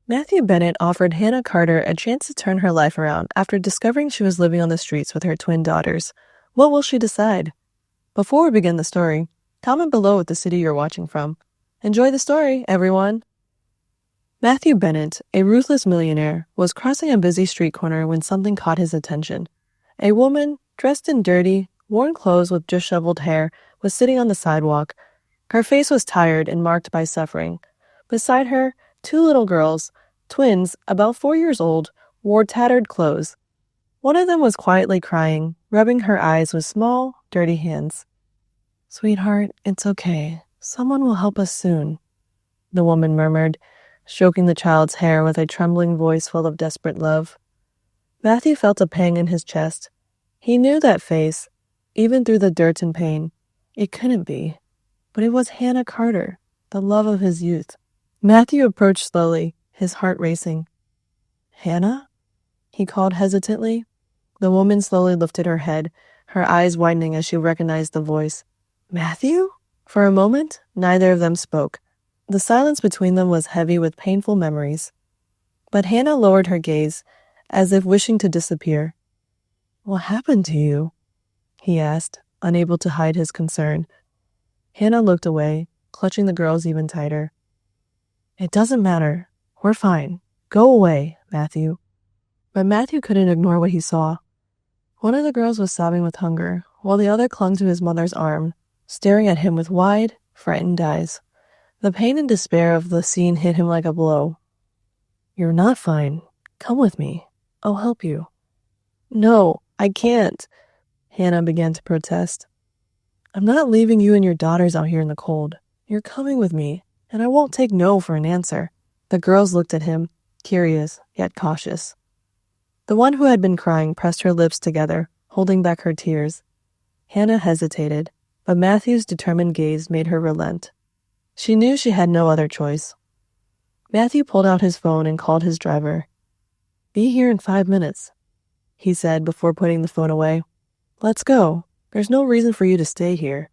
Matthew Bennett offered Hannah Carter a chance to turn her life around after discovering she was living on the streets with her twin daughters. What will she decide? Before we begin the story, comment below what the city you're watching from. Enjoy the story, everyone! Matthew Bennett, a ruthless millionaire, was crossing a busy street corner when something caught his attention. A woman, dressed in dirty, worn clothes with disheveled hair, was sitting on the sidewalk. Her face was tired and marked by suffering. Beside her, two little girls, twins, about 4 years old, wore tattered clothes. One of them was quietly crying, rubbing her eyes with small, dirty hands. "Sweetheart, it's okay. Someone will help us soon," the woman murmured, stroking the child's hair with a trembling voice full of desperate love. Matthew felt a pang in his chest. He knew that face, even through the dirt and pain. It couldn't be. But it was Hannah Carter, the love of his youth. Matthew approached slowly, his heart racing. "Hannah?" he called hesitantly. The woman slowly lifted her head, her eyes widening as she recognized the voice. "Matthew?" For a moment, neither of them spoke. The silence between them was heavy with painful memories. But Hannah lowered her gaze, as if wishing to disappear. "What happened to you?" he asked, unable to hide his concern. Hannah looked away, clutching the girls even tighter. "It doesn't matter. We're fine. Go away, Matthew." But Matthew couldn't ignore what he saw. One of the girls was sobbing with hunger, while the other clung to his mother's arm, staring at him with wide, frightened eyes. The pain and despair of the scene hit him like a blow. "You're not fine. Come with me. I'll help you." "No, I can't," Hannah began to protest. "I'm not leaving you and your daughters out here in the cold. You're coming with me, and I won't take no for an answer." The girls looked at him, curious yet cautious. The one who had been crying pressed her lips together, holding back her tears. Hannah hesitated, but Matthew's determined gaze made her relent. She knew she had no other choice. Matthew pulled out his phone and called his driver. "Be here in 5 minutes," he said before putting the phone away. "Let's go. There's no reason for you to stay here."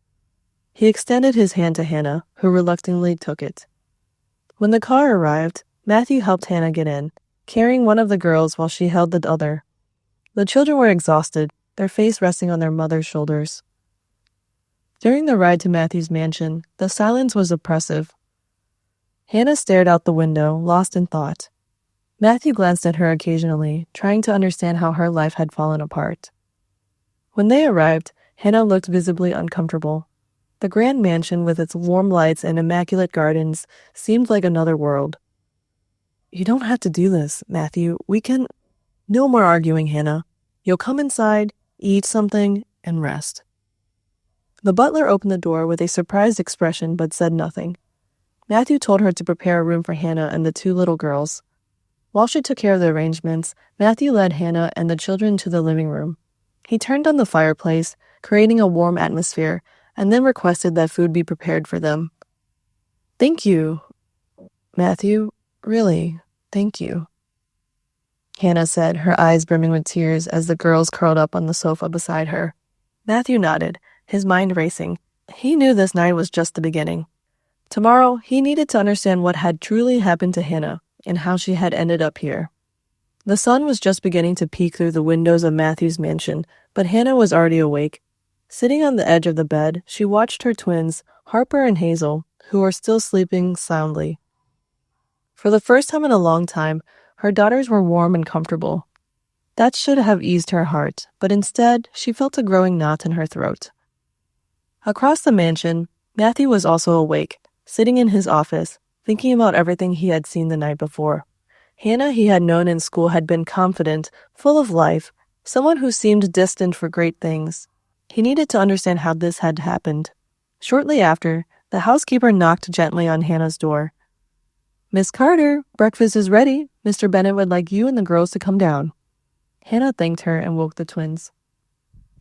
He extended his hand to Hannah, who reluctantly took it. When the car arrived, Matthew helped Hannah get in, carrying one of the girls while she held the other. The children were exhausted, their face resting on their mother's shoulders. During the ride to Matthew's mansion, the silence was oppressive. Hannah stared out the window, lost in thought. Matthew glanced at her occasionally, trying to understand how her life had fallen apart. When they arrived, Hannah looked visibly uncomfortable. The grand mansion with its warm lights and immaculate gardens seemed like another world. "You don't have to do this, Matthew. We can—" "No more arguing, Hannah. You'll come inside, eat something, and rest." The butler opened the door with a surprised expression but said nothing. Matthew told her to prepare a room for Hannah and the two little girls. While she took care of the arrangements, Matthew led Hannah and the children to the living room. He turned on the fireplace, creating a warm atmosphere, and then requested that food be prepared for them. "Thank you, Matthew. Really, thank you," Hannah said, her eyes brimming with tears as the girls curled up on the sofa beside her. Matthew nodded, his mind racing. He knew this night was just the beginning. Tomorrow, he needed to understand what had truly happened to Hannah and how she had ended up here. The sun was just beginning to peek through the windows of Matthew's mansion, but Hannah was already awake. Sitting on the edge of the bed, she watched her twins, Harper and Hazel, who were still sleeping soundly. For the first time in a long time, her daughters were warm and comfortable. That should have eased her heart, but instead, she felt a growing knot in her throat. Across the mansion, Matthew was also awake, sitting in his office, thinking about everything he had seen the night before. Hannah he had known in school had been confident, full of life, someone who seemed destined for great things. He needed to understand how this had happened. Shortly after, the housekeeper knocked gently on Hannah's door. "Miss Carter, breakfast is ready. Mr. Bennett would like you and the girls to come down." Hannah thanked her and woke the twins.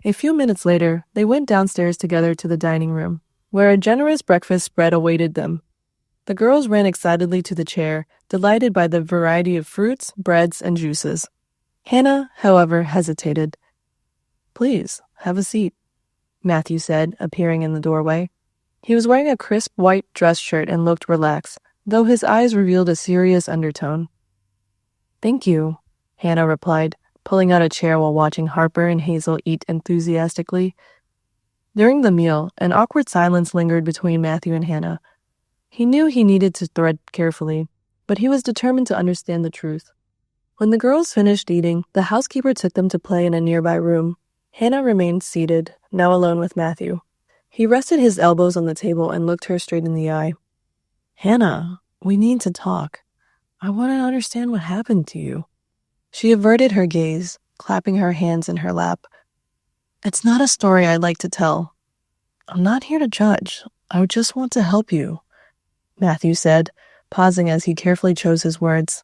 A few minutes later, they went downstairs together to the dining room, where a generous breakfast spread awaited them. The girls ran excitedly to the chair, delighted by the variety of fruits, breads, and juices. Hannah, however, hesitated. "Please, have a seat," Matthew said, appearing in the doorway. He was wearing a crisp white dress shirt and looked relaxed, though his eyes revealed a serious undertone. Thank you, Hannah replied, pulling out a chair while watching Harper and Hazel eat enthusiastically. During the meal, an awkward silence lingered between Matthew and Hannah. He knew he needed to tread carefully, but he was determined to understand the truth. When the girls finished eating, the housekeeper took them to play in a nearby room. Hannah remained seated, now alone with Matthew. He rested his elbows on the table and looked her straight in the eye. Hannah, we need to talk. I want to understand what happened to you. She averted her gaze, clapping her hands in her lap. It's not a story I'd like to tell. I'm not here to judge. I just want to help you, Matthew said, pausing as he carefully chose his words.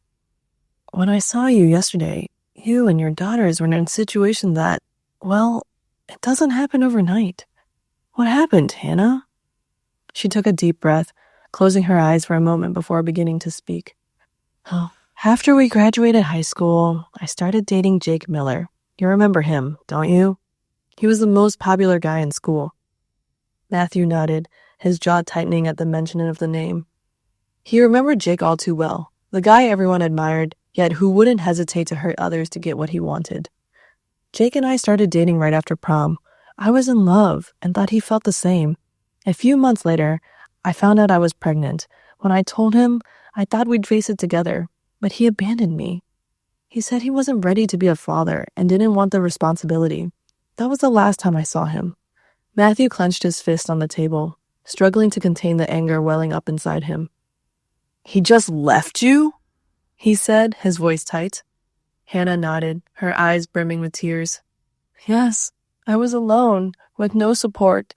When I saw you yesterday, you and your daughters were in a situation that, well, it doesn't happen overnight. What happened, Hannah? She took a deep breath, closing her eyes for a moment before beginning to speak. Oh, after we graduated high school, I started dating Jake Miller. You remember him, don't you? He was the most popular guy in school. Matthew nodded, his jaw tightening at the mention of the name. He remembered Jake all too well, the guy everyone admired, yet who wouldn't hesitate to hurt others to get what he wanted. Jake and I started dating right after prom. I was in love and thought he felt the same. A few months later, I found out I was pregnant. When I told him, I thought we'd face it together, but he abandoned me. He said he wasn't ready to be a father and didn't want the responsibility. That was the last time I saw him. Matthew clenched his fist on the table, struggling to contain the anger welling up inside him. He just left you? He said, his voice tight. Hannah nodded, her eyes brimming with tears. Yes, I was alone, with no support.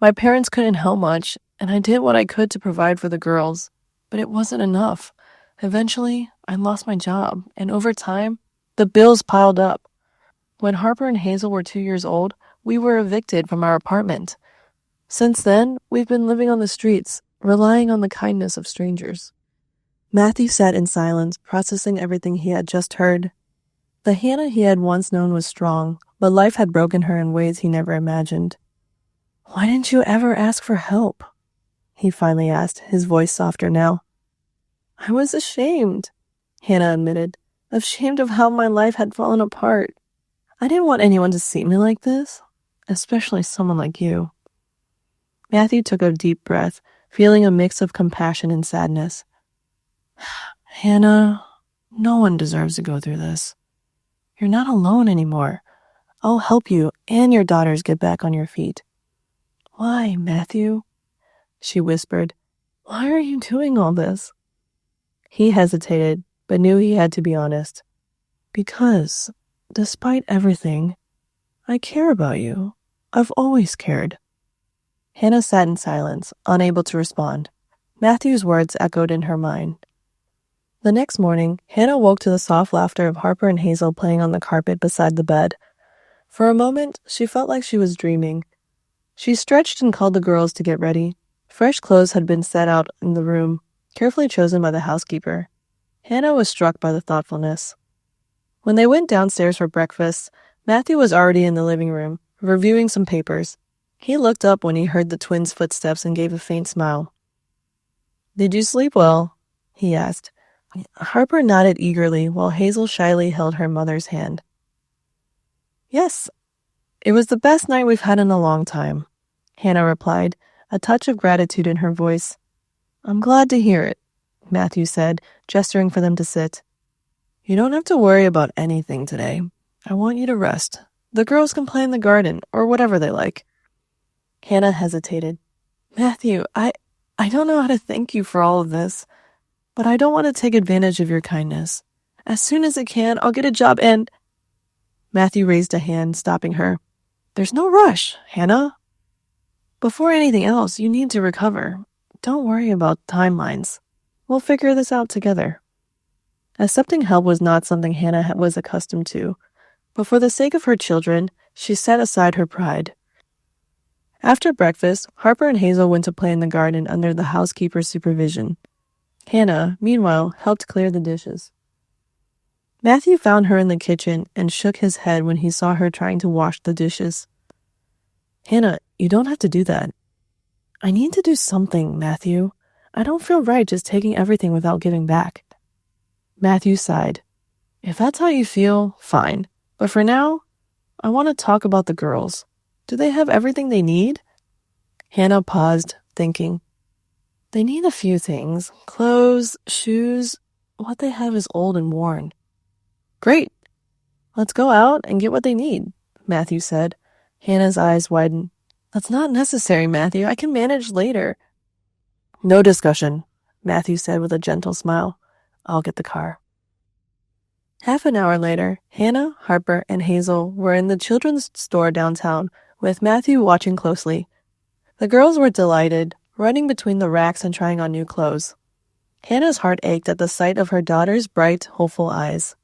My parents couldn't help much, and I did what I could to provide for the girls. But it wasn't enough. Eventually, I lost my job, and over time, the bills piled up. When Harper and Hazel were 2 years old, we were evicted from our apartment. Since then, we've been living on the streets, relying on the kindness of strangers. Matthew sat in silence, processing everything he had just heard. The Hannah he had once known was strong, but life had broken her in ways he never imagined. Why didn't you ever ask for help? He finally asked, his voice softer now. I was ashamed, Hannah admitted, ashamed of how my life had fallen apart. I didn't want anyone to see me like this, especially someone like you. Matthew took a deep breath, feeling a mix of compassion and sadness. Hannah, no one deserves to go through this. You're not alone anymore. I'll help you and your daughters get back on your feet. Why, Matthew? She whispered. Why are you doing all this? He hesitated, but knew he had to be honest. Because, despite everything, I care about you. I've always cared. Hannah sat in silence, unable to respond. Matthew's words echoed in her mind. The next morning, Hannah woke to the soft laughter of Harper and Hazel playing on the carpet beside the bed. For a moment, she felt like she was dreaming. She stretched and called the girls to get ready. Fresh clothes had been set out in the room, carefully chosen by the housekeeper. Hannah was struck by the thoughtfulness. When they went downstairs for breakfast, Matthew was already in the living room, reviewing some papers. He looked up when he heard the twins' footsteps and gave a faint smile. Did you sleep well? He asked. Harper nodded eagerly while Hazel shyly held her mother's hand. Yes, it was the best night we've had in a long time, Hannah replied, a touch of gratitude in her voice. I'm glad to hear it, Matthew said, gesturing for them to sit. You don't have to worry about anything today. I want you to rest. The girls can play in the garden or whatever they like. Hannah hesitated. Matthew, I don't know how to thank you for all of this, but I don't want to take advantage of your kindness. As soon as I can, I'll get a job and... Matthew raised a hand, stopping her. There's no rush, Hannah. Before anything else, you need to recover. Don't worry about timelines. We'll figure this out together. Accepting help was not something Hannah was accustomed to, but for the sake of her children, she set aside her pride. After breakfast, Harper and Hazel went to play in the garden under the housekeeper's supervision. Hannah, meanwhile, helped clear the dishes. Matthew found her in the kitchen and shook his head when he saw her trying to wash the dishes. Hannah, you don't have to do that. I need to do something, Matthew. I don't feel right just taking everything without giving back. Matthew sighed. If that's how you feel, fine. But for now, I want to talk about the girls. Do they have everything they need? Hannah paused, thinking. They need a few things. Clothes, shoes. What they have is old and worn. Great. Let's go out and get what they need, Matthew said. Hannah's eyes widened. That's not necessary, Matthew. I can manage later. No discussion, Matthew said with a gentle smile. I'll get the car. Half an hour later, Hannah, Harper, and Hazel were in the children's store downtown, with Matthew watching closely. The girls were delighted, running between the racks and trying on new clothes. Hannah's heart ached at the sight of her daughter's bright, hopeful eyes.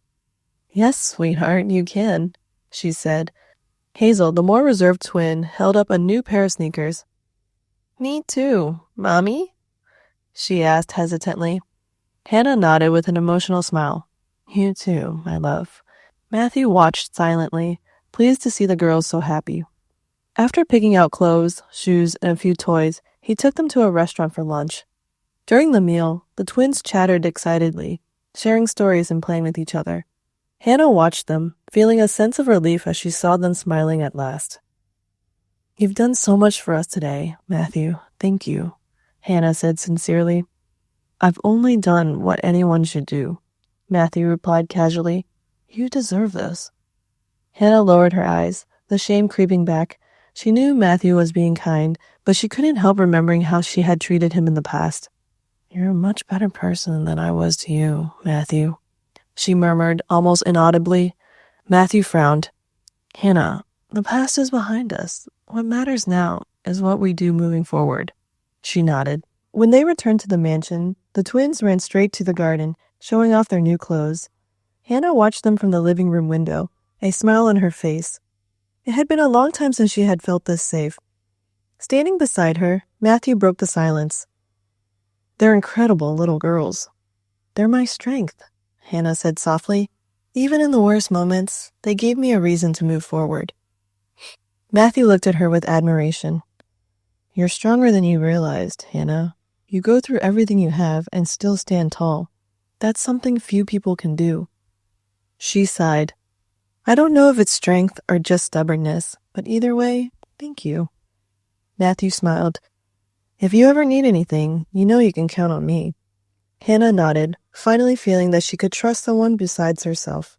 Yes, sweetheart, you can, she said. Hazel, the more reserved twin, held up a new pair of sneakers. Me too, Mommy? She asked hesitantly. Hannah nodded with an emotional smile. You too, my love. Matthew watched silently, pleased to see the girls so happy. After picking out clothes, shoes, and a few toys, he took them to a restaurant for lunch. During the meal, the twins chattered excitedly, sharing stories and playing with each other. Hannah watched them, feeling a sense of relief as she saw them smiling at last. You've done so much for us today, Matthew. Thank you, Hannah said sincerely. I've only done what anyone should do, Matthew replied casually. You deserve this. Hannah lowered her eyes, the shame creeping back. She knew Matthew was being kind, but she couldn't help remembering how she had treated him in the past. You're a much better person than I was to you, Matthew, she murmured, almost inaudibly. Matthew frowned. Hannah, the past is behind us. What matters now is what we do moving forward. She nodded. When they returned to the mansion, the twins ran straight to the garden, showing off their new clothes. Hannah watched them from the living room window, a smile on her face. It had been a long time since she had felt this safe. Standing beside her, Matthew broke the silence. They're incredible little girls. They're my strength, Hannah said softly. Even in the worst moments, they gave me a reason to move forward. Matthew looked at her with admiration. You're stronger than you realized, Hannah. You go through everything you have and still stand tall. That's something few people can do. She sighed. I don't know if it's strength or just stubbornness, but either way, thank you. Matthew smiled. If you ever need anything, you know you can count on me. Hannah nodded, finally feeling that she could trust someone besides herself.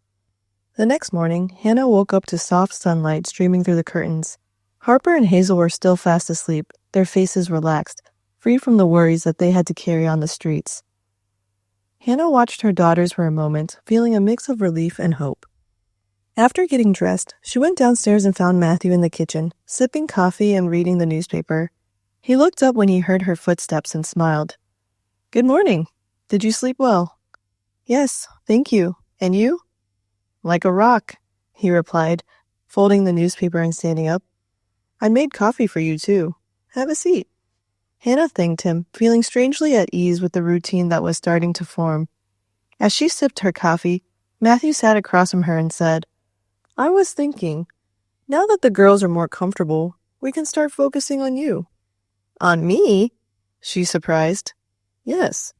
The next morning, Hannah woke up to soft sunlight streaming through the curtains. Harper and Hazel were still fast asleep, their faces relaxed, free from the worries that they had to carry on the streets. Hannah watched her daughters for a moment, feeling a mix of relief and hope. After getting dressed, she went downstairs and found Matthew in the kitchen, sipping coffee and reading the newspaper. He looked up when he heard her footsteps and smiled. Good morning. Did you sleep well? Yes, thank you. And you? Like a rock, he replied, folding the newspaper and standing up. I made coffee for you, too. Have a seat. Hannah thanked him, feeling strangely at ease with the routine that was starting to form. As she sipped her coffee, Matthew sat across from her and said, I was thinking, now that the girls are more comfortable, we can start focusing on you. On me? She surprised. Yes.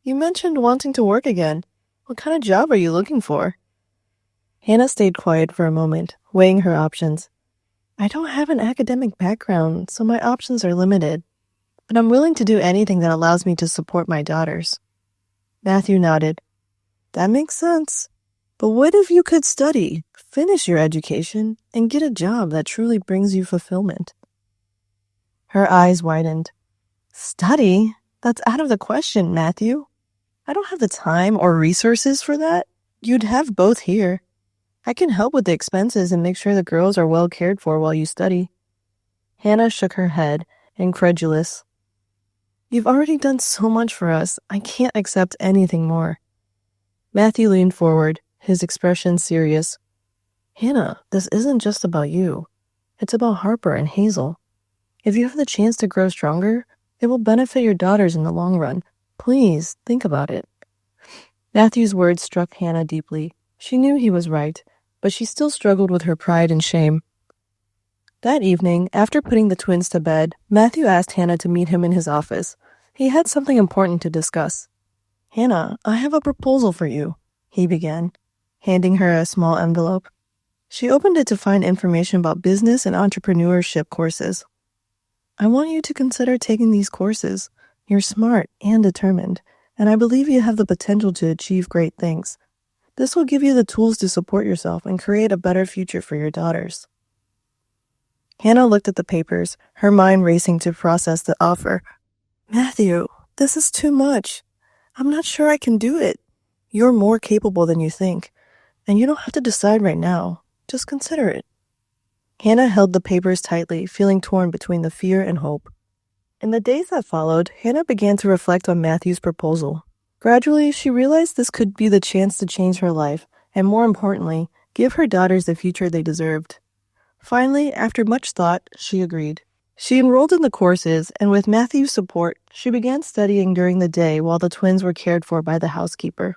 You mentioned wanting to work again. What kind of job are you looking for? Hannah stayed quiet for a moment, weighing her options. I don't have an academic background, so my options are limited. But I'm willing to do anything that allows me to support my daughters. Matthew nodded. That makes sense. But what if you could study, finish your education, and get a job that truly brings you fulfillment? Her eyes widened. Study? That's out of the question, Matthew. I don't have the time or resources for that. You'd have both here. I can help with the expenses and make sure the girls are well cared for while you study. Hannah shook her head, incredulous. You've already done so much for us. I can't accept anything more. Matthew leaned forward, his expression serious. Hannah, this isn't just about you. It's about Harper and Hazel. If you have the chance to grow stronger, it will benefit your daughters in the long run. Please, think about it. Matthew's words struck Hannah deeply. She knew he was right, but she still struggled with her pride and shame. That evening, after putting the twins to bed, Matthew asked Hannah to meet him in his office. He had something important to discuss. Hannah, I have a proposal for you, he began. handing her a small envelope. She opened it to find information about business and entrepreneurship courses. I want you to consider taking these courses. You're smart and determined, and I believe you have the potential to achieve great things. This will give you the tools to support yourself and create a better future for your daughters. Hannah looked at the papers, her mind racing to process the offer. Matthew, this is too much. I'm not sure I can do it. You're more capable than you think, and you don't have to decide right now. Just consider it. Hannah held the papers tightly, feeling torn between the fear and hope. In the days that followed, Hannah began to reflect on Matthew's proposal. Gradually, she realized this could be the chance to change her life, and more importantly, give her daughters the future they deserved. Finally, after much thought, she agreed. She enrolled in the courses, and with Matthew's support, she began studying during the day while the twins were cared for by the housekeeper.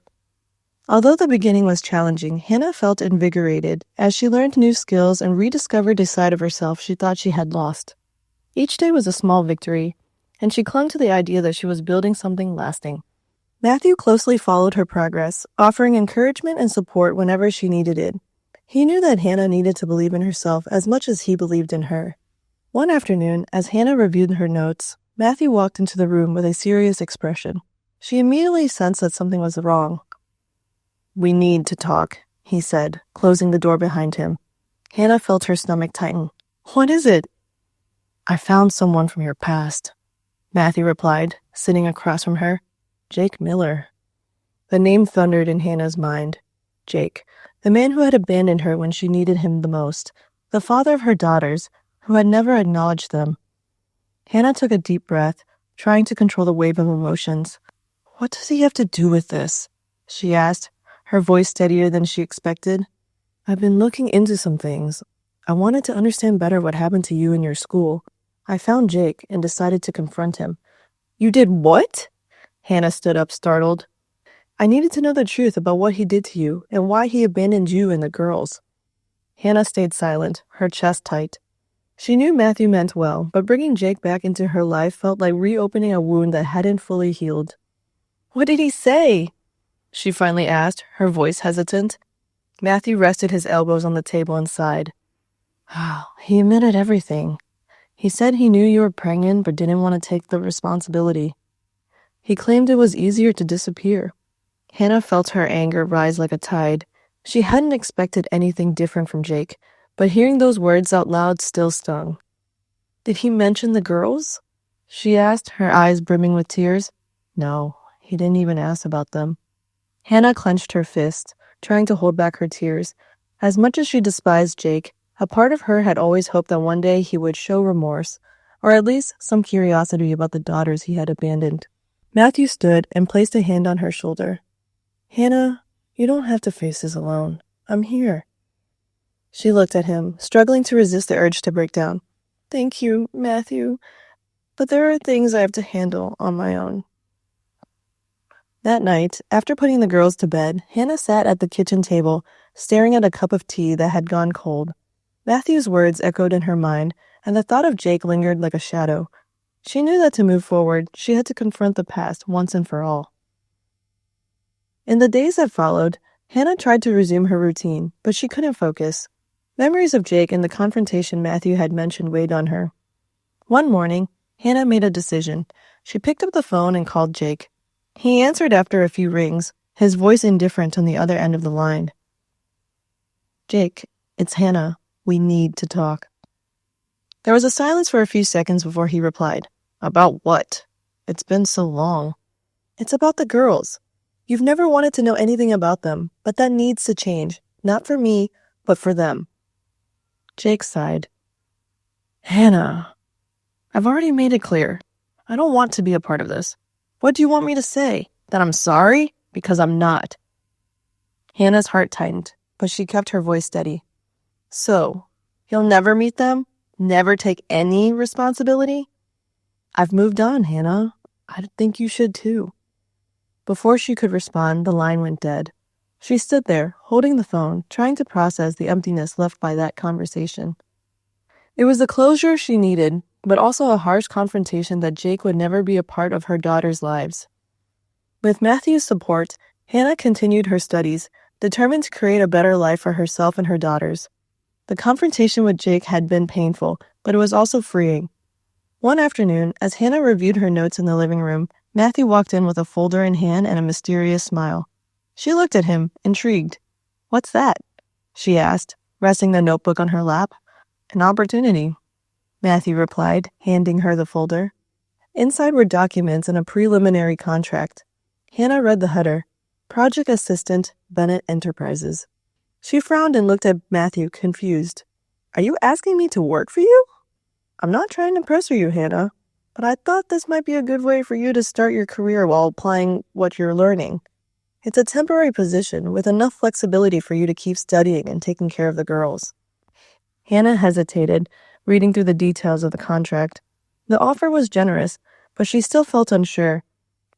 Although the beginning was challenging, Hannah felt invigorated as she learned new skills and rediscovered a side of herself she thought she had lost. Each day was a small victory, and she clung to the idea that she was building something lasting. Matthew closely followed her progress, offering encouragement and support whenever she needed it. He knew that Hannah needed to believe in herself as much as he believed in her. One afternoon, as Hannah reviewed her notes, Matthew walked into the room with a serious expression. She immediately sensed that something was wrong. "We need to talk," he said, closing the door behind him. Hannah felt her stomach tighten. "What is it?" "I found someone from your past," Matthew replied, sitting across from her. "Jake Miller." The name thundered in Hannah's mind. Jake, the man who had abandoned her when she needed him the most, the father of her daughters, who had never acknowledged them. Hannah took a deep breath, trying to control the wave of emotions. "What does he have to do with this?" she asked, her voice steadier than she expected. "I've been looking into some things. I wanted to understand better what happened to you in your school. I found Jake and decided to confront him." "You did what?" Hannah stood up, startled. "I needed to know the truth about what he did to you and why he abandoned you and the girls." Hannah stayed silent, her chest tight. She knew Matthew meant well, but bringing Jake back into her life felt like reopening a wound that hadn't fully healed. "What did he say?" she finally asked, her voice hesitant. Matthew rested his elbows on the table and sighed. "He admitted everything. He said he knew you were pregnant but didn't want to take the responsibility. He claimed it was easier to disappear." Hannah felt her anger rise like a tide. She hadn't expected anything different from Jake, but hearing those words out loud still stung. "Did he mention the girls?" she asked, her eyes brimming with tears. "No, he didn't even ask about them." Hannah clenched her fist, trying to hold back her tears. As much as she despised Jake, a part of her had always hoped that one day he would show remorse, or at least some curiosity about the daughters he had abandoned. Matthew stood and placed a hand on her shoulder. "Hannah, you don't have to face this alone. I'm here." She looked at him, struggling to resist the urge to break down. "Thank you, Matthew, but there are things I have to handle on my own." That night, after putting the girls to bed, Hannah sat at the kitchen table, staring at a cup of tea that had gone cold. Matthew's words echoed in her mind, and the thought of Jake lingered like a shadow. She knew that to move forward, she had to confront the past once and for all. In the days that followed, Hannah tried to resume her routine, but she couldn't focus. Memories of Jake and the confrontation Matthew had mentioned weighed on her. One morning, Hannah made a decision. She picked up the phone and called Jake. He answered after a few rings, his voice indifferent on the other end of the line. "Jake, it's Hannah. We need to talk." There was a silence for a few seconds before he replied. "About what? It's been so long." "It's about the girls. You've never wanted to know anything about them, but that needs to change. Not for me, but for them." Jake sighed. "Hannah, I've already made it clear. I don't want to be a part of this. What do you want me to say? That I'm sorry? Because I'm not." Hannah's heart tightened, but she kept her voice steady. "So, you'll never meet them? Never take any responsibility?" "I've moved on, Hannah. I think you should too." Before she could respond, the line went dead. She stood there, holding the phone, trying to process the emptiness left by that conversation. It was the closure she needed, but also a harsh confrontation that Jake would never be a part of her daughters' lives. With Matthew's support, Hannah continued her studies, determined to create a better life for herself and her daughters. The confrontation with Jake had been painful, but it was also freeing. One afternoon, as Hannah reviewed her notes in the living room, Matthew walked in with a folder in hand and a mysterious smile. She looked at him, intrigued. "What's that?" she asked, resting the notebook on her lap. "An opportunity," Matthew replied, handing her the folder. Inside were documents and a preliminary contract. Hannah read the header, Project Assistant, Bennett Enterprises. She frowned and looked at Matthew, confused. "Are you asking me to work for you?" "I'm not trying to pressure you, Hannah, but I thought this might be a good way for you to start your career while applying what you're learning. It's a temporary position with enough flexibility for you to keep studying and taking care of the girls." Hannah hesitated, reading through the details of the contract. The offer was generous, but she still felt unsure.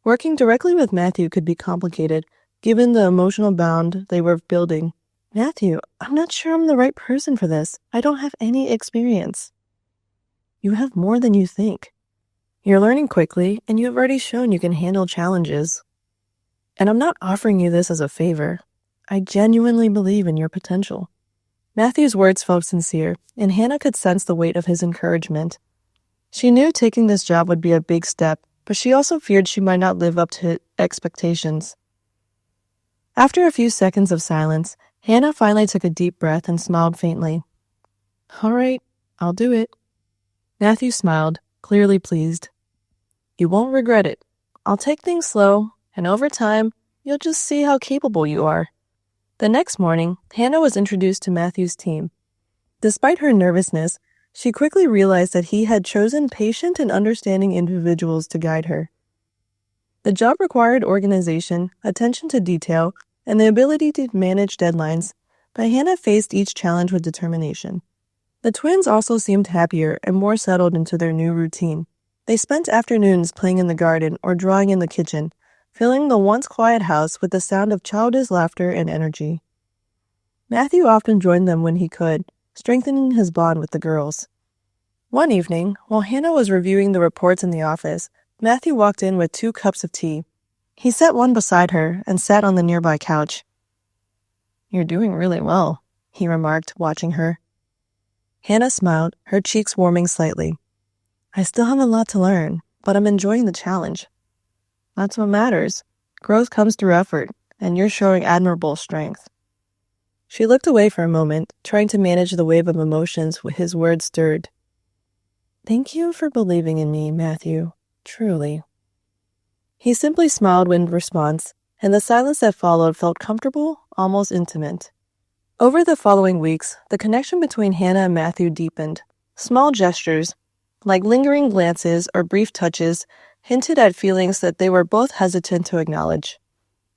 Working directly with Matthew could be complicated, given the emotional bond they were building. "Matthew, I'm not sure I'm the right person for this. I don't have any experience." "You have more than you think. You're learning quickly, and you have already shown you can handle challenges. And I'm not offering you this as a favor. I genuinely believe in your potential." Matthew's words felt sincere, and Hannah could sense the weight of his encouragement. She knew taking this job would be a big step, but she also feared she might not live up to expectations. After a few seconds of silence, Hannah finally took a deep breath and smiled faintly. "All right, I'll do it." Matthew smiled, clearly pleased. "You won't regret it. I'll take things slow, and over time, you'll just see how capable you are." The next morning, Hannah was introduced to Matthew's team. Despite her nervousness, she quickly realized that he had chosen patient and understanding individuals to guide her. The job required organization, attention to detail, and the ability to manage deadlines, but Hannah faced each challenge with determination. The twins also seemed happier and more settled into their new routine. They spent afternoons playing in the garden or drawing in the kitchen, filling the once quiet house with the sound of childish laughter and energy. Matthew often joined them when he could, strengthening his bond with the girls. One evening, while Hannah was reviewing the reports in the office, Matthew walked in with 2 cups of tea. He set one beside her and sat on the nearby couch. "You're doing really well," he remarked, watching her. Hannah smiled, her cheeks warming slightly. "I still have a lot to learn, but I'm enjoying the challenge." "That's what matters. Growth comes through effort, and you're showing admirable strength." She looked away for a moment, trying to manage the wave of emotions his words stirred. "Thank you for believing in me, Matthew. Truly." He simply smiled in response, and the silence that followed felt comfortable, almost intimate. Over the following weeks, the connection between Hannah and Matthew deepened. Small gestures, like lingering glances or brief touches, hinted at feelings that they were both hesitant to acknowledge.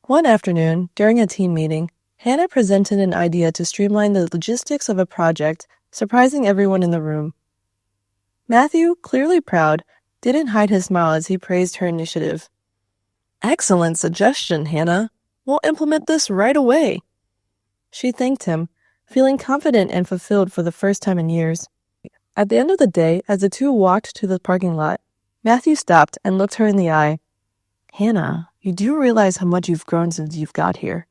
One afternoon, during a team meeting, Hannah presented an idea to streamline the logistics of a project, surprising everyone in the room. Matthew, clearly proud, didn't hide his smile as he praised her initiative. "Excellent suggestion, Hannah. We'll implement this right away." She thanked him, feeling confident and fulfilled for the first time in years. At the end of the day, as the two walked to the parking lot, Matthew stopped and looked her in the eye. "Hannah, you do realize how much you've grown since you've got here?"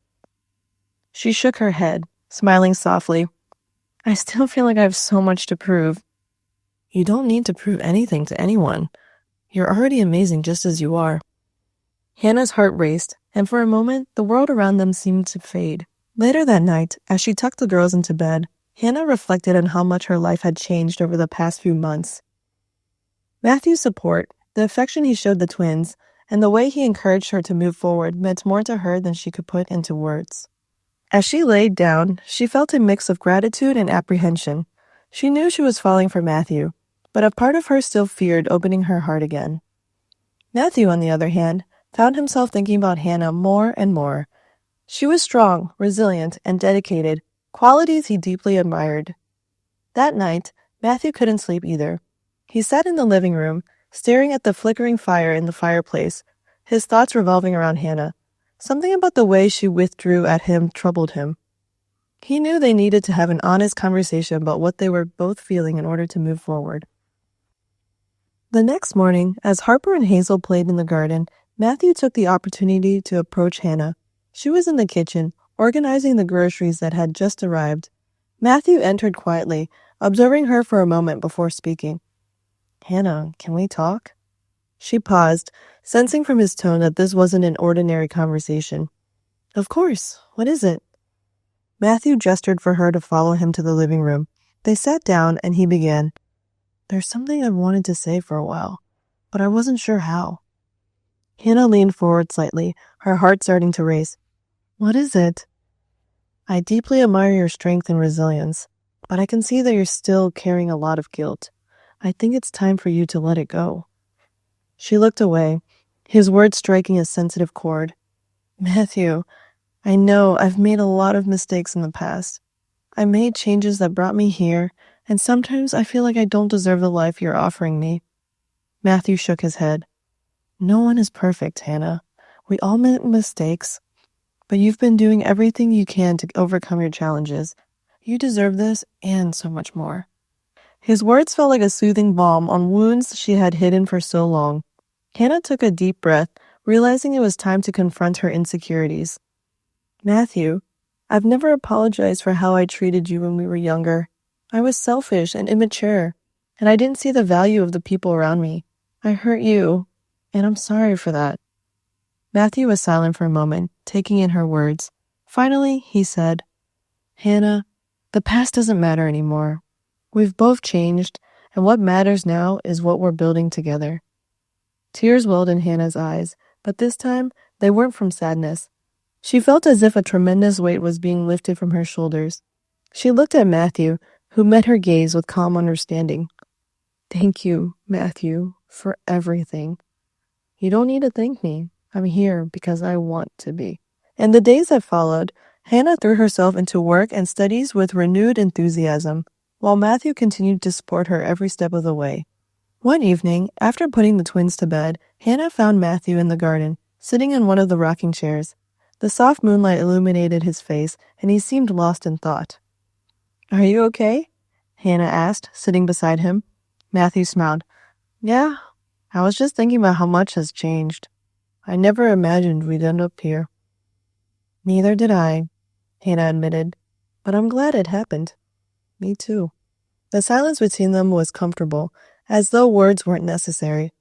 She shook her head, smiling softly. "I still feel like I have so much to prove." "You don't need to prove anything to anyone. You're already amazing just as you are." Hannah's heart raced, and for a moment, the world around them seemed to fade. Later that night, as she tucked the girls into bed, Hannah reflected on how much her life had changed over the past few months. Matthew's support, the affection he showed the twins, and the way he encouraged her to move forward meant more to her than she could put into words. As she laid down, she felt a mix of gratitude and apprehension. She knew she was falling for Matthew, but a part of her still feared opening her heart again. Matthew, on the other hand, found himself thinking about Hannah more and more. She was strong, resilient, and dedicated, qualities he deeply admired. That night, Matthew couldn't sleep either. He sat in the living room, staring at the flickering fire in the fireplace, his thoughts revolving around Hannah. Something about the way she withdrew at him troubled him. He knew they needed to have an honest conversation about what they were both feeling in order to move forward. The next morning, as Harper and Hazel played in the garden, Matthew took the opportunity to approach Hannah. She was in the kitchen, organizing the groceries that had just arrived. Matthew entered quietly, observing her for a moment before speaking. "Hannah, can we talk?" She paused, sensing from his tone that this wasn't an ordinary conversation. "Of course. What is it?" Matthew gestured for her to follow him to the living room. They sat down and he began. "There's something I've wanted to say for a while, but I wasn't sure how." Hannah leaned forward slightly, her heart starting to race. "What is it?" "I deeply admire your strength and resilience, but I can see that you're still carrying a lot of guilt. I think it's time for you to let it go." She looked away, his words striking a sensitive chord. "Matthew, I know I've made a lot of mistakes in the past. I made changes that brought me here, and sometimes I feel like I don't deserve the life you're offering me." Matthew shook his head. "No one is perfect, Hannah. We all make mistakes, but you've been doing everything you can to overcome your challenges. You deserve this and so much more." His words felt like a soothing balm on wounds she had hidden for so long. Hannah took a deep breath, realizing it was time to confront her insecurities. "Matthew, I've never apologized for how I treated you when we were younger. I was selfish and immature, and I didn't see the value of the people around me. I hurt you, and I'm sorry for that." Matthew was silent for a moment, taking in her words. Finally, he said, "Hannah, the past doesn't matter anymore. We've both changed, and what matters now is what we're building together." Tears welled in Hannah's eyes, but this time they weren't from sadness. She felt as if a tremendous weight was being lifted from her shoulders. She looked at Matthew, who met her gaze with calm understanding. "Thank you, Matthew, for everything. You don't need to thank me. I'm here because I want to be." In the days that followed, Hannah threw herself into work and studies with renewed enthusiasm, while Matthew continued to support her every step of the way. One evening, after putting the twins to bed, Hannah found Matthew in the garden, sitting in one of the rocking chairs. The soft moonlight illuminated his face, and he seemed lost in thought. "Are you okay?" Hannah asked, sitting beside him. Matthew smiled. "Yeah, I was just thinking about how much has changed. I never imagined we'd end up here." "Neither did I," Hannah admitted, "but I'm glad it happened." "Me too." The silence between them was comfortable, as though words weren't necessary.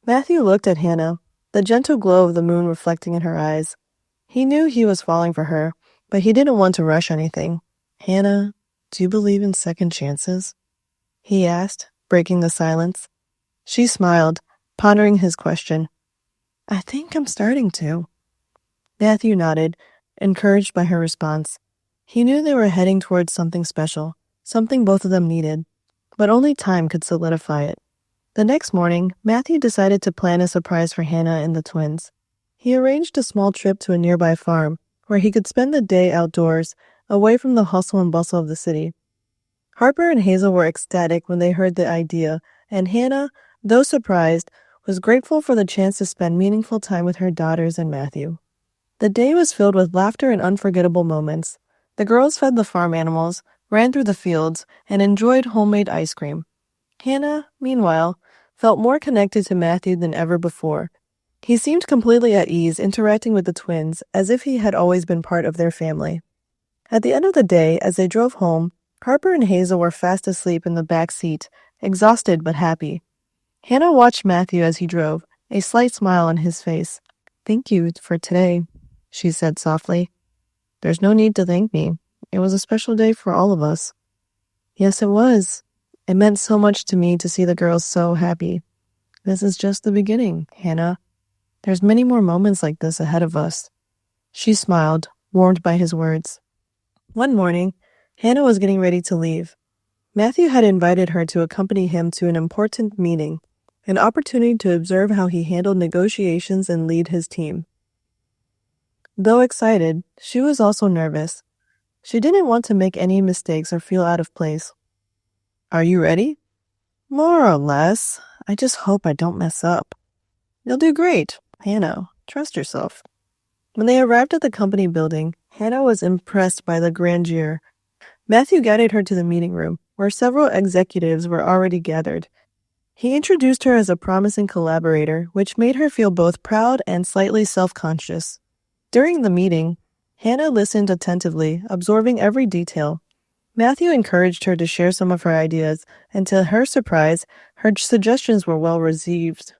Matthew looked at Hannah, the gentle glow of the moon reflecting in her eyes. He knew he was falling for her, but he didn't want to rush anything. "Hannah, do you believe in second chances?" he asked, breaking the silence. She smiled, pondering his question. "I think I'm starting to." Matthew nodded, encouraged by her response. He knew they were heading towards something special, something both of them needed, but only time could solidify it. The next morning, Matthew decided to plan a surprise for Hannah and the twins. He arranged a small trip to a nearby farm, where he could spend the day outdoors, away from the hustle and bustle of the city. Harper and Hazel were ecstatic when they heard the idea, and Hannah, though surprised, was grateful for the chance to spend meaningful time with her daughters and Matthew. The day was filled with laughter and unforgettable moments. The girls fed the farm animals, ran through the fields, and enjoyed homemade ice cream. Hannah, meanwhile, felt more connected to Matthew than ever before. He seemed completely at ease interacting with the twins, as if he had always been part of their family. At the end of the day, as they drove home, Harper and Hazel were fast asleep in the back seat, exhausted but happy. Hannah watched Matthew as he drove, a slight smile on his face. "Thank you for today," she said softly. "There's no need to thank me. It was a special day for all of us." "Yes, it was. It meant so much to me to see the girls so happy. This is just the beginning, Hannah. There's many more moments like this ahead of us." She smiled, warmed by his words. One morning, Hannah was getting ready to leave. Matthew had invited her to accompany him to an important meeting, an opportunity to observe how he handled negotiations and lead his team. Though excited, she was also nervous. She didn't want to make any mistakes or feel out of place. "Are you ready?" "More or less. I just hope I don't mess up." "You'll do great, Hannah. Trust yourself." When they arrived at the company building, Hannah was impressed by the grandeur. Matthew guided her to the meeting room, where several executives were already gathered. He introduced her as a promising collaborator, which made her feel both proud and slightly self-conscious. During the meeting, Hannah listened attentively, absorbing every detail. Matthew encouraged her to share some of her ideas, and to her surprise, her suggestions were well received.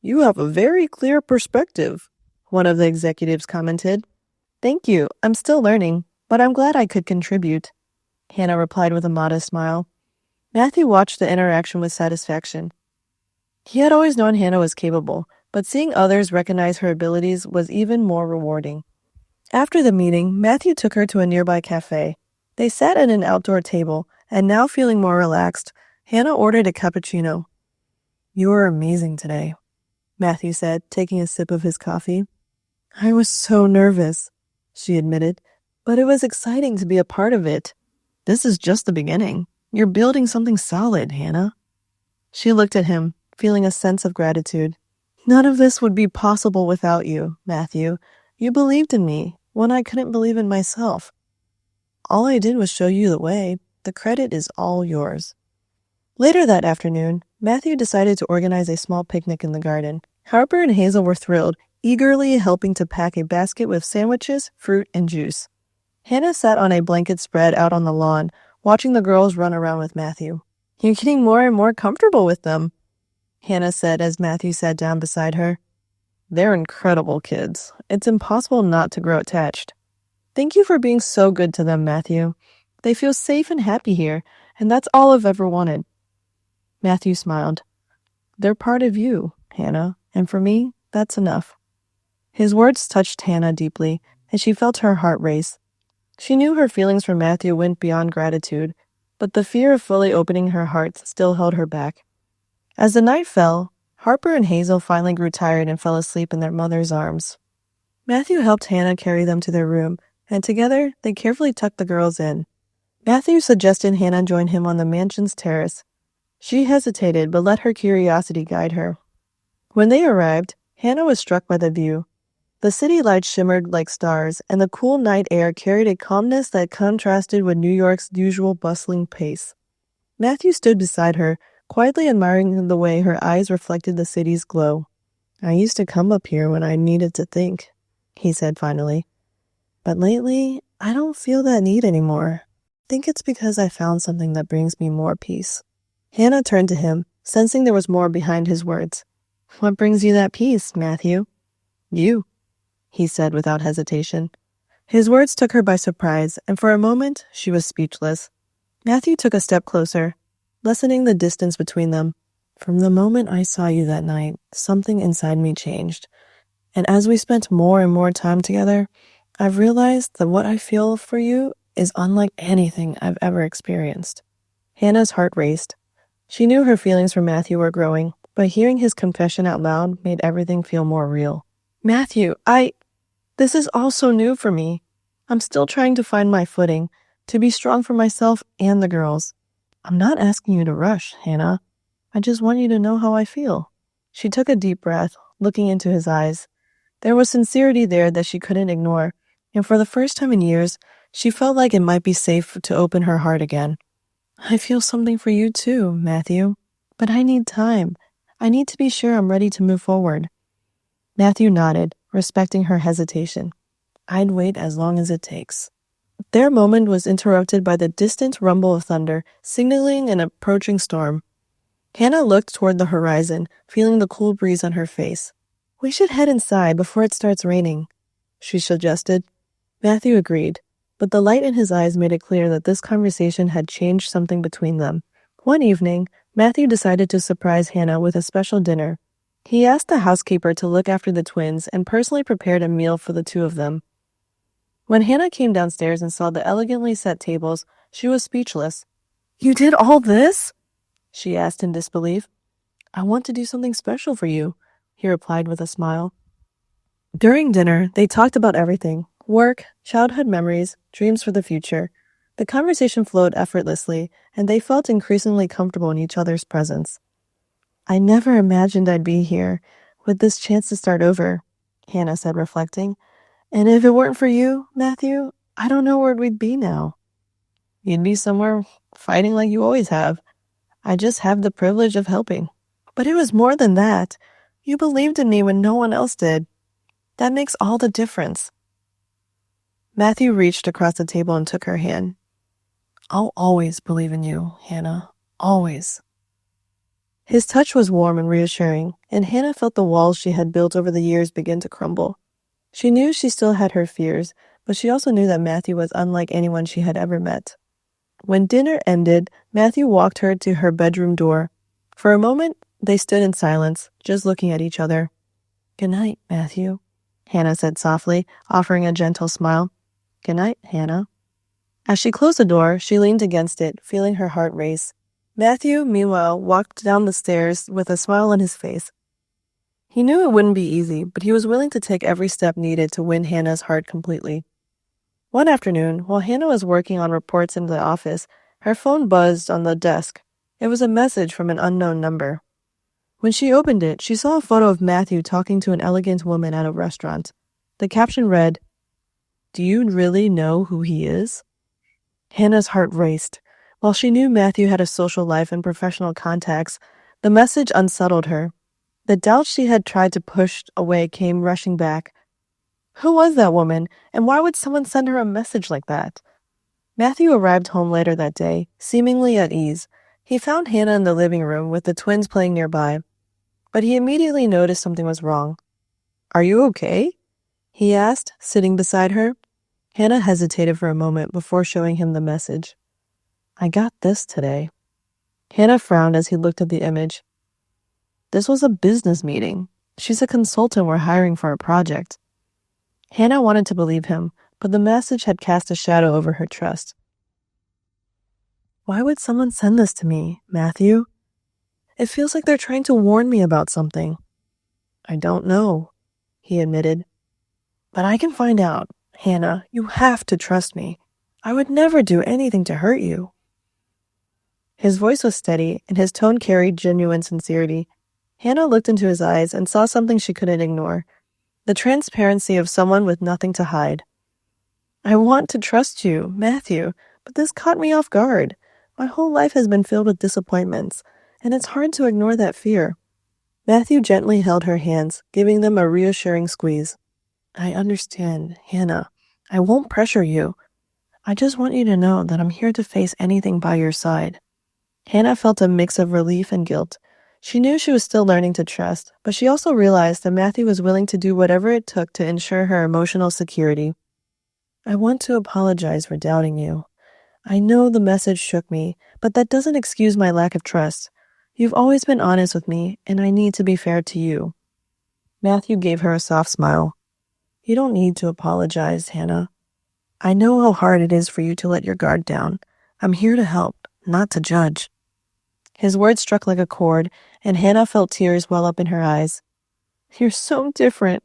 "You have a very clear perspective," one of the executives commented. "Thank you. I'm still learning, but I'm glad I could contribute," Hannah replied with a modest smile. Matthew watched the interaction with satisfaction. He had always known Hannah was capable, but seeing others recognize her abilities was even more rewarding. After the meeting, Matthew took her to a nearby cafe. They sat at an outdoor table, and now feeling more relaxed, Hannah ordered a cappuccino. "You were amazing today," Matthew said, taking a sip of his coffee. "I was so nervous," she admitted, "but it was exciting to be a part of it. This is just the beginning. You're building something solid, Hannah." She looked at him, feeling a sense of gratitude. "None of this would be possible without you, Matthew. You believed in me when I couldn't believe in myself. All I did was show you the way. The credit is all yours." Later that afternoon, Matthew decided to organize a small picnic in the garden. Harper and Hazel were thrilled, eagerly helping to pack a basket with sandwiches, fruit, and juice. Hannah sat on a blanket spread out on the lawn, watching the girls run around with Matthew. "You're getting more and more comfortable with them," Hannah said as Matthew sat down beside her. "They're incredible kids. It's impossible not to grow attached." "Thank you for being so good to them, Matthew. They feel safe and happy here, and that's all I've ever wanted." Matthew smiled. "They're part of you, Hannah, and for me, that's enough." His words touched Hannah deeply, and she felt her heart race. She knew her feelings for Matthew went beyond gratitude, but the fear of fully opening her heart still held her back. As the night fell, Harper and Hazel finally grew tired and fell asleep in their mother's arms. Matthew helped Hannah carry them to their room, and together they carefully tucked the girls in. Matthew suggested Hannah join him on the mansion's terrace. She hesitated, but let her curiosity guide her. When they arrived, Hannah was struck by the view. The city lights shimmered like stars, and the cool night air carried a calmness that contrasted with New York's usual bustling pace. Matthew stood beside her, quietly admiring the way her eyes reflected the city's glow. "I used to come up here when I needed to think," he said finally. "But lately, I don't feel that need anymore. I think it's because I found something that brings me more peace." Hannah turned to him, sensing there was more behind his words. "What brings you that peace, Matthew?" "You," he said without hesitation. His words took her by surprise, and for a moment she was speechless. Matthew took a step closer, lessening the distance between them. "From the moment I saw you that night, something inside me changed. And as we spent more and more time together, I've realized that what I feel for you is unlike anything I've ever experienced." Hannah's heart raced. She knew her feelings for Matthew were growing, but hearing his confession out loud made everything feel more real. "Matthew, this is all so new for me. I'm still trying to find my footing, to be strong for myself and the girls. I'm not asking you to rush, Hannah. I just want you to know how I feel." She took a deep breath, looking into his eyes. There was sincerity there that she couldn't ignore, and for the first time in years, she felt like it might be safe to open her heart again. "I feel something for you too, Matthew, but I need time. I need to be sure I'm ready to move forward." Matthew nodded, respecting her hesitation. "I'd wait as long as it takes." Their moment was interrupted by the distant rumble of thunder, signaling an approaching storm. Hannah looked toward the horizon, feeling the cool breeze on her face. "We should head inside before it starts raining," she suggested. Matthew agreed, but the light in his eyes made it clear that this conversation had changed something between them. One evening, Matthew decided to surprise Hannah with a special dinner. He asked the housekeeper to look after the twins and personally prepared a meal for the two of them. When Hannah came downstairs and saw the elegantly set tables, she was speechless. "You did all this?" she asked in disbelief. "I want to do something special for you," he replied with a smile. During dinner, they talked about everything: work, childhood memories, dreams for the future. The conversation flowed effortlessly, and they felt increasingly comfortable in each other's presence. "I never imagined I'd be here, with this chance to start over," Hannah said, reflecting. "And if it weren't for you, Matthew, I don't know where we'd be now." "You'd be somewhere fighting like you always have. I just have the privilege of helping." "But it was more than that. You believed in me when no one else did. That makes all the difference." Matthew reached across the table and took her hand. I'll always believe in you, Hannah. Always. His touch was warm and reassuring, and Hannah felt the walls she had built over the years begin to crumble. She knew she still had her fears, but she also knew that Matthew was unlike anyone she had ever met. When dinner ended, Matthew walked her to her bedroom door. For a moment, they stood in silence, just looking at each other. Good night, Matthew, Hannah said softly, offering a gentle smile. Good night, Hannah. As she closed the door, she leaned against it, feeling her heart race. Matthew, meanwhile, walked down the stairs with a smile on his face. He knew it wouldn't be easy, but he was willing to take every step needed to win Hannah's heart completely. One afternoon, while Hannah was working on reports in the office, her phone buzzed on the desk. It was a message from an unknown number. When she opened it, she saw a photo of Matthew talking to an elegant woman at a restaurant. The caption read, Do you really know who he is? Hannah's heart raced. While she knew Matthew had a social life and professional contacts, the message unsettled her. The doubts she had tried to push away came rushing back. Who was that woman, and why would someone send her a message like that? Matthew arrived home later that day, seemingly at ease. He found Hannah in the living room with the twins playing nearby, but he immediately noticed something was wrong. Are you okay? He asked, sitting beside her. Hannah hesitated for a moment before showing him the message. I got this today. Hannah frowned as he looked at the image. This was a business meeting. She's a consultant we're hiring for a project. Hannah wanted to believe him, but the message had cast a shadow over her trust. Why would someone send this to me, Matthew? It feels like they're trying to warn me about something. I don't know, he admitted. But I can find out. Hannah, you have to trust me. I would never do anything to hurt you. His voice was steady, and his tone carried genuine sincerity. Hannah looked into his eyes and saw something she couldn't ignore. The transparency of someone with nothing to hide. I want to trust you, Matthew, but this caught me off guard. My whole life has been filled with disappointments, and it's hard to ignore that fear. Matthew gently held her hands, giving them a reassuring squeeze. I understand, Hannah. I won't pressure you. I just want you to know that I'm here to face anything by your side. Hannah felt a mix of relief and guilt. She knew she was still learning to trust, but she also realized that Matthew was willing to do whatever it took to ensure her emotional security. I want to apologize for doubting you. I know the message shook me, but that doesn't excuse my lack of trust. You've always been honest with me, and I need to be fair to you. Matthew gave her a soft smile. You don't need to apologize, Hannah. I know how hard it is for you to let your guard down. I'm here to help, not to judge. His words struck like a chord, and Hannah felt tears well up in her eyes. You're so different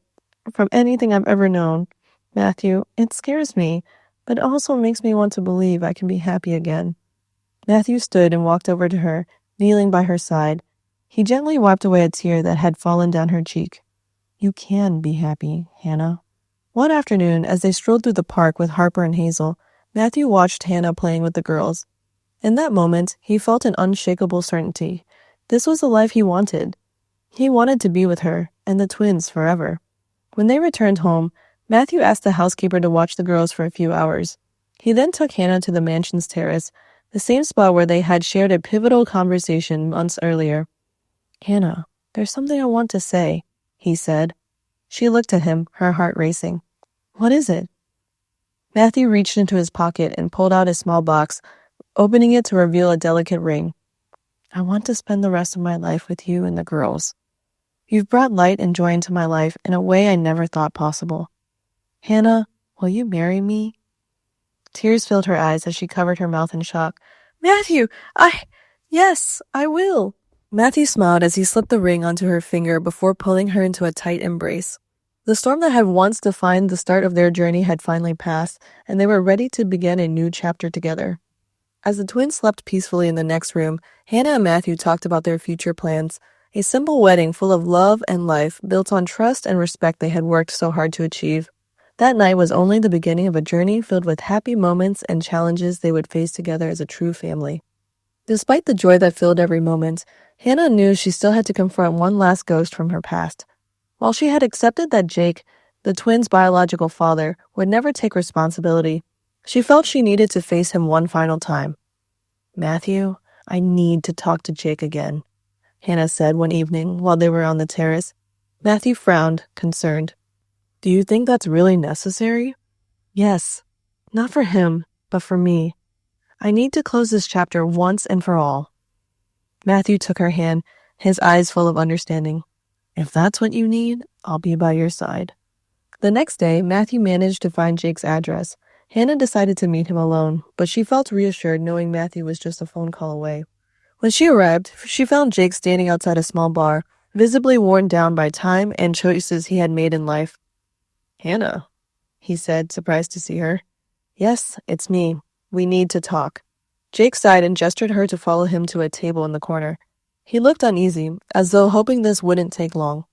from anything I've ever known, Matthew. It scares me, but also makes me want to believe I can be happy again. Matthew stood and walked over to her, kneeling by her side. He gently wiped away a tear that had fallen down her cheek. You can be happy, Hannah. One afternoon, as they strolled through the park with Harper and Hazel, Matthew watched Hannah playing with the girls. In that moment, he felt an unshakable certainty. This was the life he wanted. He wanted to be with her and the twins forever. When they returned home, Matthew asked the housekeeper to watch the girls for a few hours. He then took Hannah to the mansion's terrace, the same spot where they had shared a pivotal conversation months earlier. Hannah, there's something I want to say, he said. She looked at him, her heart racing. What is it? Matthew reached into his pocket and pulled out a small box, opening it to reveal a delicate ring. I want to spend the rest of my life with you and the girls. You've brought light and joy into my life in a way I never thought possible. Hannah, will you marry me? Tears filled her eyes as she covered her mouth in shock. Matthew, yes, I will. Matthew smiled as he slipped the ring onto her finger before pulling her into a tight embrace. The storm that had once defined the start of their journey had finally passed, and they were ready to begin a new chapter together. As the twins slept peacefully in the next room, Hannah and Matthew talked about their future plans. A simple wedding full of love and life, built on trust and respect they had worked so hard to achieve. That night was only the beginning of a journey filled with happy moments and challenges they would face together as a true family. Despite the joy that filled every moment, Hannah knew she still had to confront one last ghost from her past. While she had accepted that Jake, The twins' biological father would never take responsibility. She felt she needed to face him one final time. "Matthew, I need to talk to Jake again," Hannah said one evening while they were on the terrace. Matthew frowned, concerned. "Do you think that's really necessary?" "Yes. Not for him, but for me. I need to close this chapter once and for all." Matthew took her hand, his eyes full of understanding. "If that's what you need, I'll be by your side." The next day, Matthew managed to find Jake's address. Hannah decided to meet him alone, but she felt reassured knowing Matthew was just a phone call away. When she arrived, she found Jake standing outside a small bar, visibly worn down by time and choices he had made in life. "Hannah," he said, surprised to see her. "Yes, it's me. We need to talk." Jake sighed and gestured her to follow him to a table in the corner. He looked uneasy, as though hoping this wouldn't take long.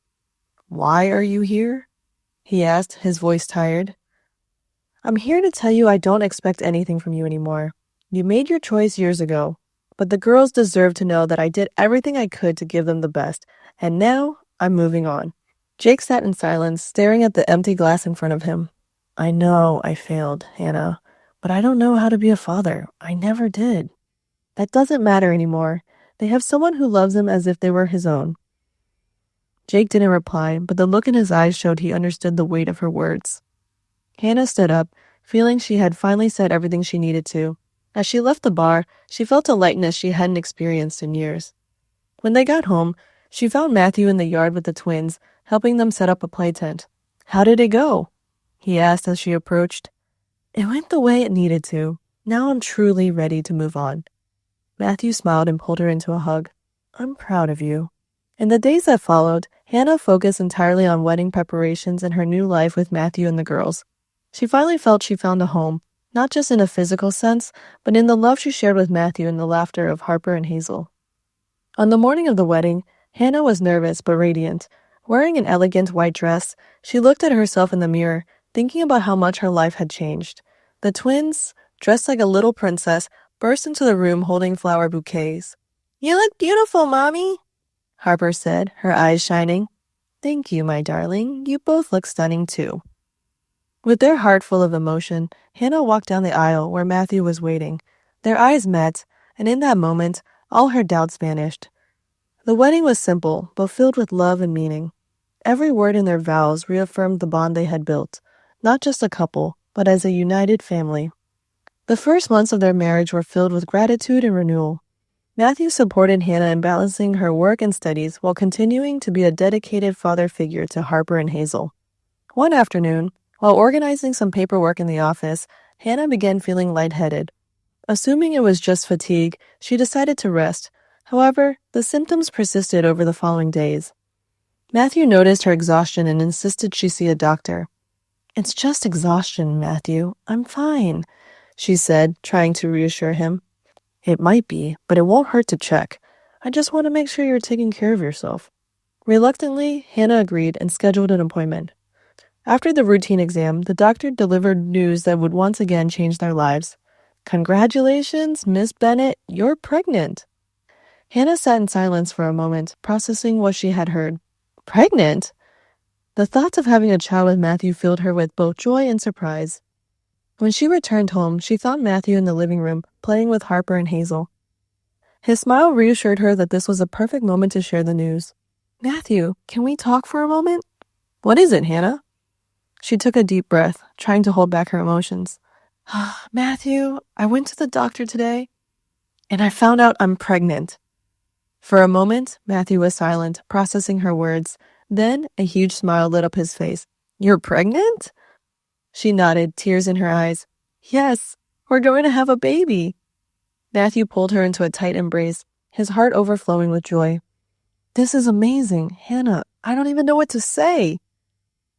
"Why are you here?" he asked, his voice tired. "I'm here to tell you I don't expect anything from you anymore. You made your choice years ago, but the girls deserve to know that I did everything I could to give them the best, and now I'm moving on." Jake sat in silence, staring at the empty glass in front of him. "I know I failed, Hannah, but I don't know how to be a father. I never did." "That doesn't matter anymore. They have someone who loves them as if they were his own." Jake didn't reply, but the look in his eyes showed he understood the weight of her words. Hannah stood up, feeling she had finally said everything she needed to. As she left the bar, she felt a lightness she hadn't experienced in years. When they got home, she found Matthew in the yard with the twins, helping them set up a play tent. "How did it go?" he asked as she approached. "It went the way it needed to. Now I'm truly ready to move on." Matthew smiled and pulled her into a hug. "I'm proud of you." In the days that followed, Hannah focused entirely on wedding preparations and her new life with Matthew and the girls. She finally felt she found a home, not just in a physical sense, but in the love she shared with Matthew and the laughter of Harper and Hazel. On the morning of the wedding, Hannah was nervous but radiant. Wearing an elegant white dress, she looked at herself in the mirror, thinking about how much her life had changed. The twins, dressed like a little princess, burst into the room holding flower bouquets. "You look beautiful, Mommy," Harper said, her eyes shining. "Thank you, my darling. You both look stunning, too." With their heart full of emotion, Hannah walked down the aisle where Matthew was waiting. Their eyes met, and in that moment, all her doubts vanished. The wedding was simple, but filled with love and meaning. Every word in their vows reaffirmed the bond they had built, not just a couple, but as a united family. The first months of their marriage were filled with gratitude and renewal. Matthew supported Hannah in balancing her work and studies while continuing to be a dedicated father figure to Harper and Hazel. One afternoon, while organizing some paperwork in the office, Hannah began feeling lightheaded. Assuming it was just fatigue, she decided to rest. However, the symptoms persisted over the following days. Matthew noticed her exhaustion and insisted she see a doctor. "It's just exhaustion, Matthew. I'm fine," she said, trying to reassure him. "It might be, but it won't hurt to check. I just want to make sure you're taking care of yourself." Reluctantly, Hannah agreed and scheduled an appointment. After the routine exam, the doctor delivered news that would once again change their lives. "Congratulations, Miss Bennett, you're pregnant." Hannah sat in silence for a moment, processing what she had heard. Pregnant? The thoughts of having a child with Matthew filled her with both joy and surprise. When she returned home, she found Matthew in the living room, playing with Harper and Hazel. His smile reassured her that this was a perfect moment to share the news. "Matthew, can we talk for a moment?" "What is it, Hannah?" She took a deep breath, trying to hold back her emotions. "Matthew, I went to the doctor today, and I found out I'm pregnant." For a moment, Matthew was silent, processing her words. Then a huge smile lit up his face. "You're pregnant?" She nodded, tears in her eyes. "Yes, we're going to have a baby." Matthew pulled her into a tight embrace, his heart overflowing with joy. "This is amazing, Hannah. I don't even know what to say."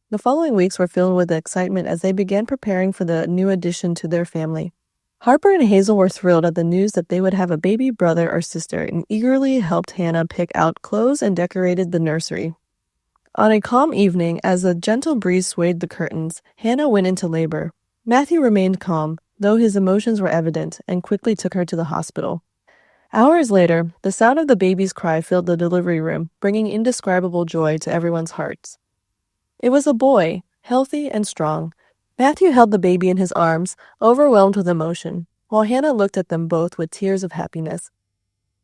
The following weeks were filled with excitement as they began preparing for the new addition to their family. Harper and Hazel were thrilled at the news that they would have a baby brother or sister and eagerly helped Hannah pick out clothes and decorated the nursery. On a calm evening, as a gentle breeze swayed the curtains, Hannah went into labor. Matthew remained calm, though his emotions were evident, and quickly took her to the hospital. Hours later, the sound of the baby's cry filled the delivery room, bringing indescribable joy to everyone's hearts. It was a boy. healthy and strong. Matthew held the baby in his arms, overwhelmed with emotion, while Hannah looked at them both with tears of happiness.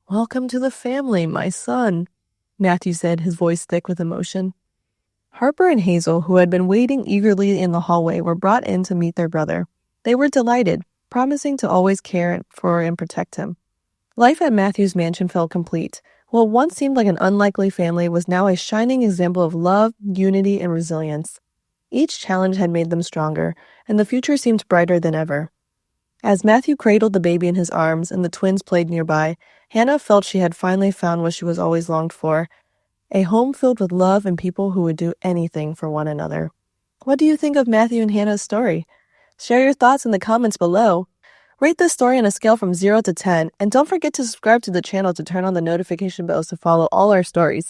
"Welcome to the family, my son," Matthew said, his voice thick with emotion. Harper and Hazel, who had been waiting eagerly in the hallway, were brought in to meet their brother. They were delighted, promising to always care for and protect him. Life at Matthew's mansion felt complete. What once seemed like an unlikely family was now a shining example of love, unity, and resilience. Each challenge had made them stronger, and the future seemed brighter than ever. As Matthew cradled the baby in his arms and the twins played nearby, Hannah felt she had finally found what she was always longed for, a home filled with love and people who would do anything for one another. What do you think of Matthew and Hannah's story? Share your thoughts in the comments below. Rate this story on a scale from 0 to 10, and don't forget to subscribe to the channel to turn on the notification bells to follow all our stories.